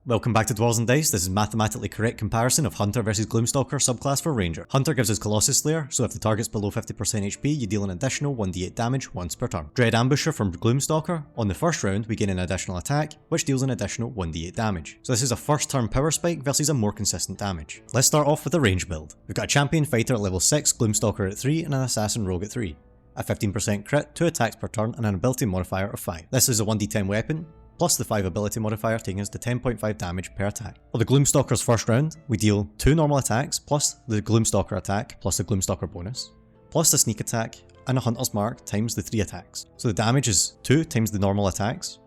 Welcome back to Dwarves and Dice. This is mathematically correct comparison of Hunter versus Gloom Stalker subclass for Ranger. Hunter gives us Colossus Slayer, so if the target's below 50% HP, you deal an additional 1d8 damage once per turn. Dread Ambusher from Gloom Stalker. On the first round, we gain an additional attack, which deals an additional 1d8 damage. So this is a first turn power spike versus a more consistent damage. Let's start off with the range build. We've got a Champion Fighter at level 6, Gloom Stalker at 3, and an Assassin Rogue at 3. A 15% crit, 2 attacks per turn, and an ability modifier of 5. This is a 1d10 weapon, plus the 5 ability modifier, taking us to 10.5 damage per attack. For the Gloom Stalker's first round, we deal 2 normal attacks, plus the Gloom Stalker attack, plus the Gloom Stalker bonus, plus the sneak attack, and a Hunter's Mark times the 3 attacks. So the damage is 2 times the normal attacks,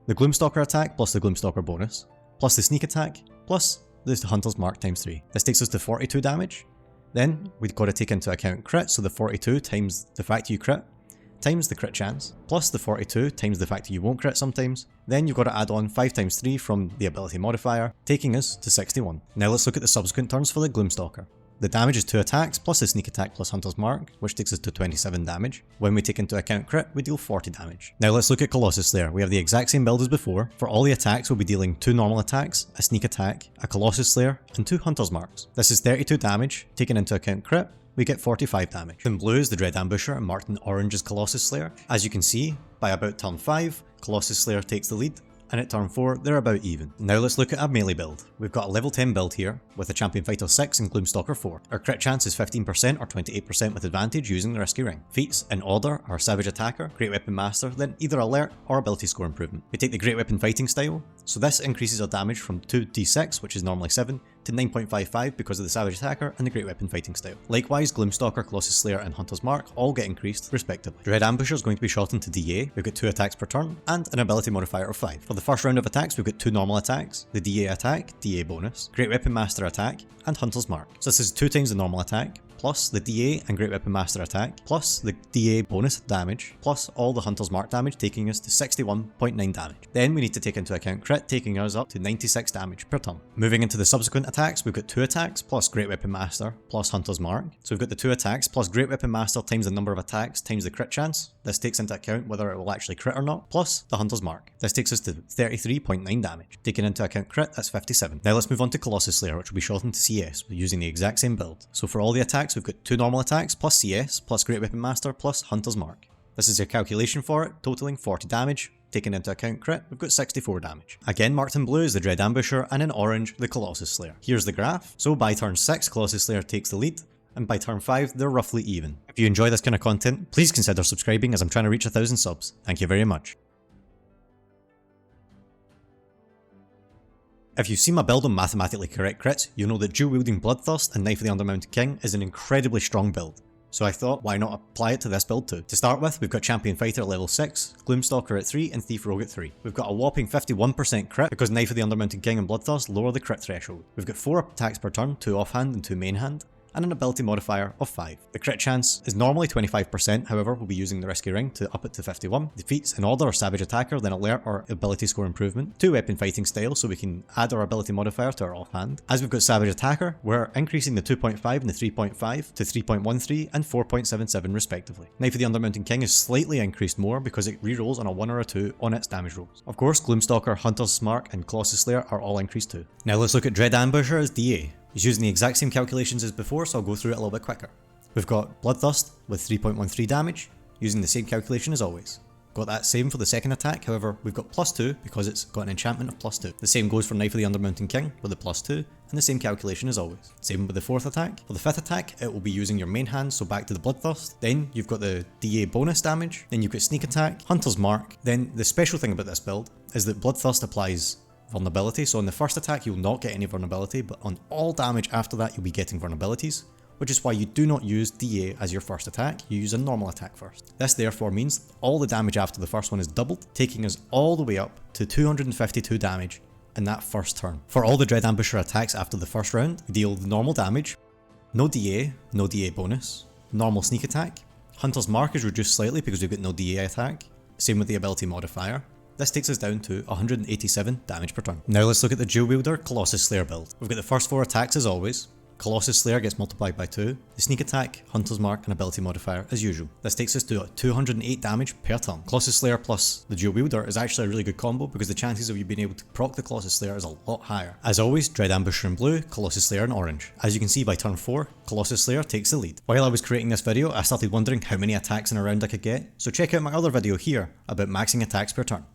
the Gloom Stalker attack plus the Gloom Stalker bonus, plus the sneak attack, plus the Hunter's Mark times 3. This takes us to 42 damage. Then we've got to take into account crit, so the 42 times the fact you crit, times the crit chance, plus the 42 times the fact that you won't crit sometimes. Then you've got to add on 5 times 3 from the ability modifier, taking us to 61. Now let's look at the subsequent turns for the Gloom Stalker. The damage is 2 attacks, plus a sneak attack plus Hunter's Mark, which takes us to 27 damage. When we take into account crit, we deal 40 damage. Now let's look at Colossus Slayer. We have the exact same build as before. For all the attacks, we'll be dealing 2 normal attacks, a sneak attack, a Colossus Slayer, and 2 Hunter's Marks. This is 32 damage, taking into account crit, we get 45 damage. In blue is the Dread Ambusher, and marked in orange is Colossus Slayer. As you can see, by about turn 5, Colossus Slayer takes the lead, and at turn 4, they're about even. Now let's look at a melee build. We've got a level 10 build here, with a Champion Fighter 6 and Gloom Stalker 4. Our crit chance is 15% or 28% with advantage using the Risky Ring. Feats in order are Savage Attacker, Great Weapon Master, then either Alert or Ability Score Improvement. We take the Great Weapon Fighting style, so this increases our damage from 2d6, which is normally 7, to 9.55 because of the Savage Attacker and the Great Weapon Fighting style. Likewise, Gloom Stalker, Colossus Slayer and Hunter's Mark all get increased respectively. Dread Ambusher is going to be shortened to DA, we've got 2 attacks per turn, and an ability modifier of 5. For the first round of attacks, we've got 2 normal attacks, the DA attack, DA bonus, Great Weapon Master attack, and Hunter's Mark. So this is 2 times the normal attack, plus the DA and Great Weapon Master attack, plus the DA bonus damage, plus all the Hunter's Mark damage, taking us to 61.9 damage. Then we need to take into account crit, taking us up to 96 damage per turn. Moving into the subsequent attacks, we've got 2 attacks, plus Great Weapon Master, plus Hunter's Mark. So we've got the 2 attacks, plus Great Weapon Master times the number of attacks, times the crit chance. This takes into account whether it will actually crit or not, plus the Hunter's Mark. This takes us to 33.9 damage. Taking into account crit, that's 57. Now let's move on to Colossus Slayer, which will be shortened to CS, using the exact same build. So for all the attacks, we've got 2 normal attacks, plus CS, plus Great Weapon Master, plus Hunter's Mark. This is your calculation for it, totaling 40 damage. Taking into account crit, we've got 64 damage. Again, marked in blue is the Dread Ambusher, and in orange, the Colossus Slayer. Here's the graph. So by turn 6, Colossus Slayer takes the lead, and by turn 5, they're roughly even. If you enjoy this kind of content, please consider subscribing as I'm trying to reach 1,000 subs. Thank you very much. If you've seen my build on mathematically correct crits, you'll know that dual wielding Bloodthirst and Knife of the Undermounted King is an incredibly strong build. So I thought, why not apply it to this build too? To start with, we've got Champion Fighter at level 6, Gloom Stalker at 3, and Thief Rogue at 3. We've got a whopping 51% crit because Knife of the Undermounted King and Bloodthirst lower the crit threshold. We've got 4 attacks per turn, 2 offhand and 2 mainhand, and an ability modifier of 5. The crit chance is normally 25%, however we'll be using the Risky Ring to up it to 51. The feats in order are Savage Attacker, then Alert or Ability Score Improvement, 2 Weapon Fighting style so we can add our ability modifier to our offhand. As we've got Savage Attacker, we're increasing the 2.5 and the 3.5 to 3.13 and 4.77 respectively. Knife of the Undermounted King is slightly increased more because it rerolls on a 1 or a 2 on its damage rolls. Of course, Gloom Stalker, Hunter's Mark and Colossus Slayer are all increased too. Now let's look at Dread Ambusher as DA. He's using the exact same calculations as before, so I'll go through it a little bit quicker. We've got Bloodthirst with 3.13 damage, using the same calculation as always. Got that same for the second attack, however we've got +2 because it's got an enchantment of +2. The same goes for Knife of the Undermountain King with a +2, and the same calculation as always. Same with the fourth attack. For the fifth attack, it will be using your main hand, so back to the Bloodthirst. Then you've got the DA bonus damage, then you've got Sneak Attack, Hunter's Mark. Then the special thing about this build is that Bloodthirst applies vulnerability, so on the first attack you'll not get any vulnerability, but on all damage after that you'll be getting vulnerabilities, which is why you do not use DA as your first attack, you use a normal attack first. This therefore means all the damage after the first one is doubled, taking us all the way up to 252 damage in that first turn. For all the Dread Ambusher attacks after the first round, we deal the normal damage, no DA bonus, normal sneak attack, Hunter's Mark is reduced slightly because we've got no DA attack, same with the ability modifier. This takes us down to 187 damage per turn. Now let's look at the dual wielder Colossus Slayer build. We've got the first 4 attacks as always, Colossus Slayer gets multiplied by 2, the sneak attack, hunter's mark and ability modifier as usual. This takes us to 208 damage per turn. Colossus Slayer plus the dual wielder is actually a really good combo because the chances of you being able to proc the Colossus Slayer is a lot higher. As always, Dread Ambusher in blue, Colossus Slayer in orange. As you can see by turn 4, Colossus Slayer takes the lead. While I was creating this video, I started wondering how many attacks in a round I could get, so check out my other video here about maxing attacks per turn.